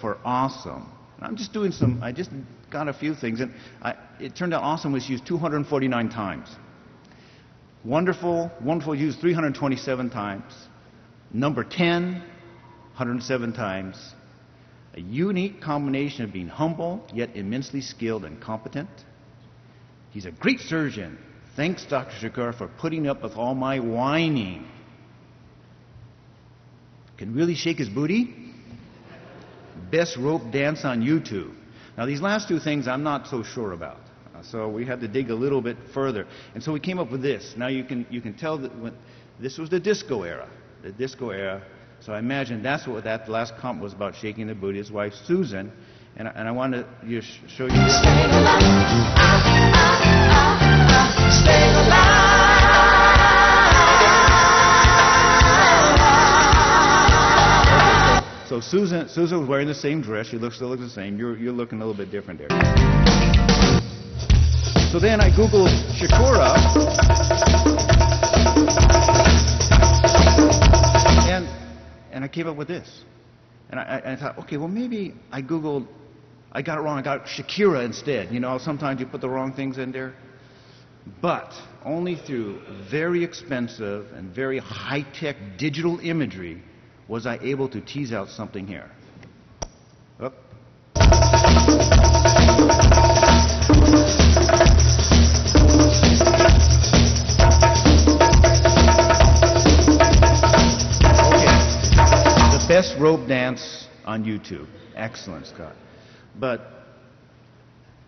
for awesome. And I'm just doing I just got a few things, and it turned out awesome was used 249 times. Wonderful used 327 times. Number 10, 107 times. A unique combination of being humble, yet immensely skilled and competent. He's a great surgeon. Thanks, Dr. Shikora, for putting up with all my whining. Can really shake his booty. Best rope dance on YouTube. Now, these last two things I'm not so sure about. So we had to dig a little bit further. And so we came up with this. Now you can tell that this was the disco era. The disco era. So I imagine that's what that last comp was about, shaking the booty. His wife, Susan. And I wanted to show you this. Stay alive. So Susan was wearing the same dress. She still looks the same. You're looking a little bit different there. So then I Googled Shikora. And I came up with this. And I thought, okay, well, maybe I got it wrong. I got Shikora instead. You know, sometimes you put the wrong things in there. But only through very expensive and very high-tech digital imagery was I able to tease out something here. Oop. Best rope dance on YouTube. Excellent, Scott. But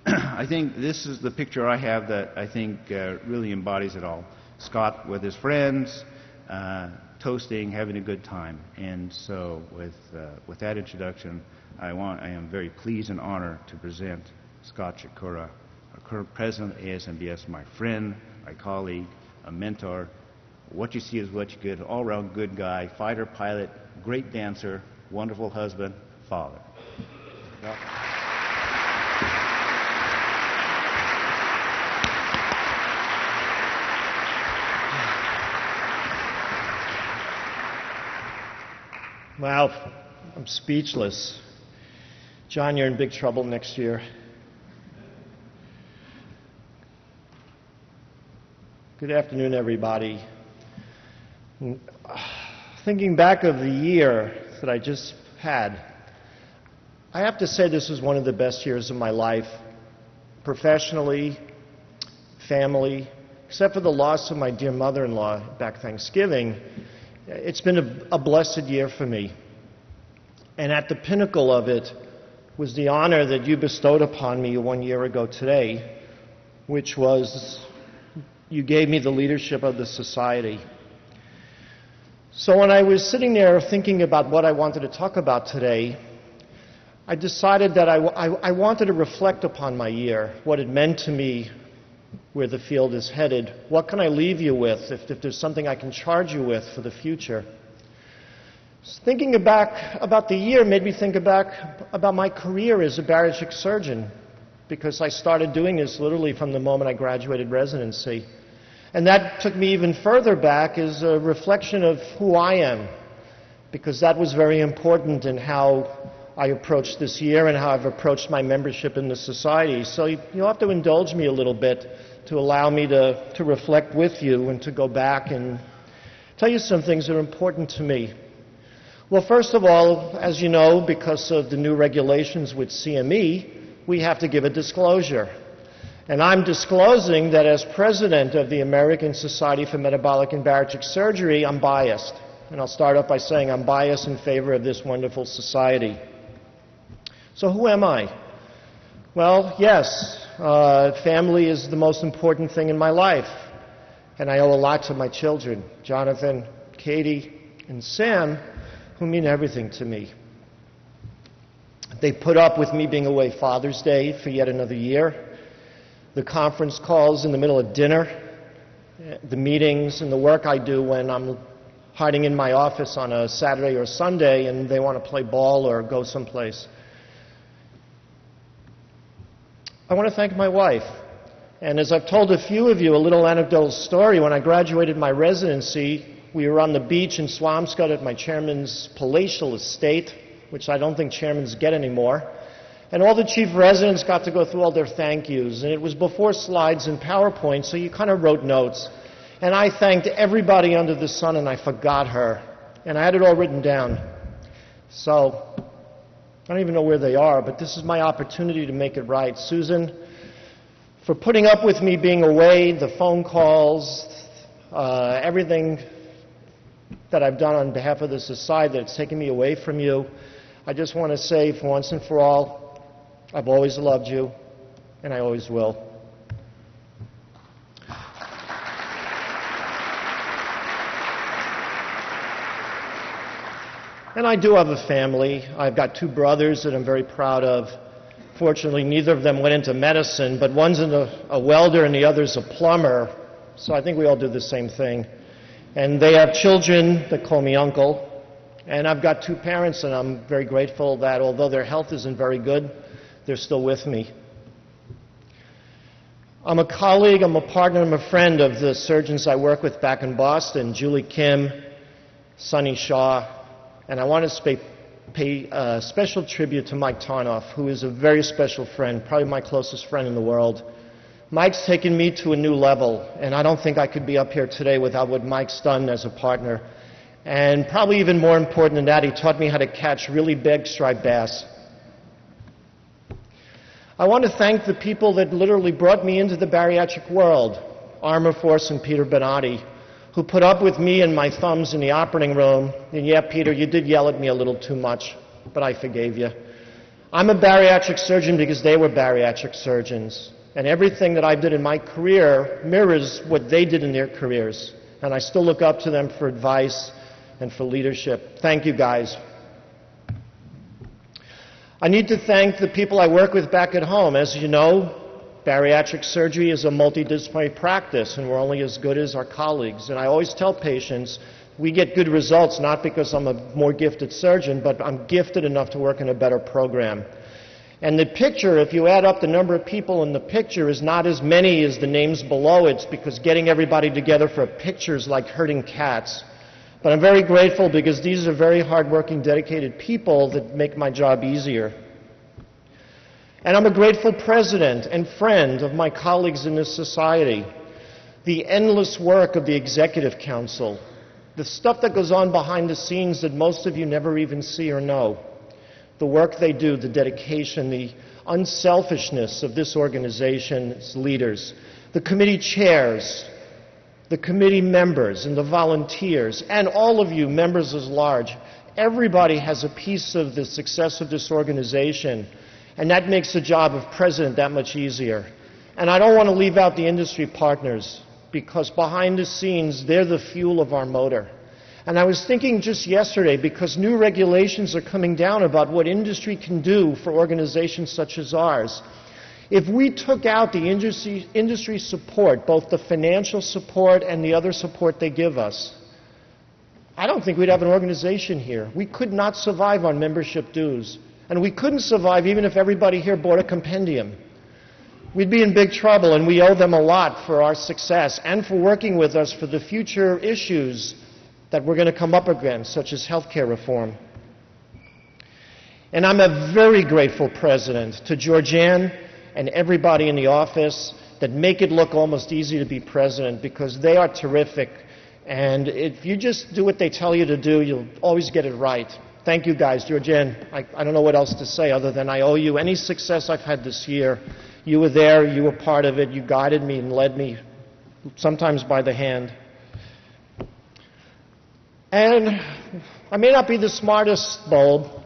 I think this is the picture I have that I think really embodies it all. Scott with his friends, toasting, having a good time. And so with that introduction, I am very pleased and honored to present Scott Shikora, our current president of ASMBS, my friend, my colleague, a mentor. What you see is what you get. All-around good guy, fighter pilot, great dancer, wonderful husband, father. Wow, I'm speechless. John, you're in big trouble next year. Good afternoon, everybody. Thinking back of the year that I just had, I have to say this was one of the best years of my life, professionally, family, except for the loss of my dear mother-in-law back Thanksgiving. It's been a blessed year for me. And at the pinnacle of it was the honor that you bestowed upon me 1 year ago today, which was you gave me the leadership of the society. So when I was sitting there thinking about what I wanted to talk about today, I decided that I wanted to reflect upon my year, what it meant to me, where the field is headed. What can I leave you with if there's something I can charge you with for the future? Thinking back about the year made me think back about my career as a bariatric surgeon, because I started doing this literally from the moment I graduated residency. And that took me even further back as a reflection of who I am, because that was very important in how I approached this year and how I've approached my membership in the society. So you'll have to indulge me a little bit to allow me to reflect with you and to go back and tell you some things that are important to me. Well, first of all, as you know, because of the new regulations with CME, we have to give a disclosure. And I'm disclosing that as president of the American Society for Metabolic and Bariatric Surgery, I'm biased. And I'll start off by saying I'm biased in favor of this wonderful society. So who am I? Well, yes, family is the most important thing in my life. And I owe a lot to my children, Jonathan, Katie, and Sam, who mean everything to me. They put up with me being away Father's Day for yet another year. The conference calls in the middle of dinner, the meetings and the work I do when I'm hiding in my office on a Saturday or Sunday and they want to play ball or go someplace. I want to thank my wife. And as I've told a few of you a little anecdotal story, when I graduated my residency, we were on the beach in Swampscott at my chairman's palatial estate. which I don't think chairmans get anymore. And all the chief residents got to go through all their thank yous. And it was before slides and PowerPoint, so you kind of wrote notes. And I thanked everybody under the sun, and I forgot her. And I had it all written down. So I don't even know where they are, but this is my opportunity to make it right. Susan, for putting up with me being away, the phone calls, everything that I've done on behalf of the society that's taken me away from you. I just want to say, for once and for all, I've always loved you, and I always will. And I do have a family. I've got 2 brothers that I'm very proud of. Fortunately, neither of them went into medicine, but one's a welder and the other's a plumber. So I think we all do the same thing. And they have children that call me uncle. And I've got 2 parents, and I'm very grateful that although their health isn't very good, they're still with me. I'm a colleague, I'm a partner, I'm a friend of the surgeons I work with back in Boston, Julie Kim, Sunny Shaw, and I want to pay a special tribute to Mike Tarnoff, who is a very special friend, probably my closest friend in the world. Mike's taken me to a new level, and I don't think I could be up here today without what Mike's done as a partner. And probably even more important than that, he taught me how to catch really big striped bass. I want to thank the people that literally brought me into the bariatric world, Armour Force and Peter Benatti, who put up with me and my thumbs in the operating room. And yeah, Peter, you did yell at me a little too much, but I forgave you. I'm a bariatric surgeon because they were bariatric surgeons. And everything that I did in my career mirrors what they did in their careers. And I still look up to them for advice and for leadership. Thank you, guys. I need to thank the people I work with back at home. As you know, bariatric surgery is a multidisciplinary practice, and we're only as good as our colleagues. And I always tell patients, we get good results not because I'm a more gifted surgeon, but I'm gifted enough to work in a better program. And the picture, if you add up the number of people in the picture, is not as many as the names below it. It's because getting everybody together for a picture is like herding cats. But I'm very grateful because these are very hardworking, dedicated people that make my job easier. And I'm a grateful president and friend of my colleagues in this society. The endless work of the Executive Council, the stuff that goes on behind the scenes that most of you never even see or know, the work they do, the dedication, the unselfishness of this organization's leaders, the committee chairs, the committee members and the volunteers, and all of you members at large. Everybody has a piece of the success of this organization, and that makes the job of president that much easier. And I don't want to leave out the industry partners, because behind the scenes, they're the fuel of our motor. And I was thinking just yesterday, because new regulations are coming down about what industry can do for organizations such as ours. If we took out the industry support, both the financial support and the other support they give us, I don't think we'd have an organization here. We could not survive on membership dues. And we couldn't survive even if everybody here bought a compendium. We'd be in big trouble, and we owe them a lot for our success and for working with us for the future issues that we're going to come up against, such as healthcare reform. And I'm a very grateful president to Georgianne and everybody in the office that make it look almost easy to be president, because they are terrific. And if you just do what they tell you to do, you'll always get it right. Thank you, guys. Georgianne, I don't know what else to say other than I owe you any success I've had this year. You were there, you were part of it, you guided me and led me, sometimes by the hand. And I may not be the smartest bulb,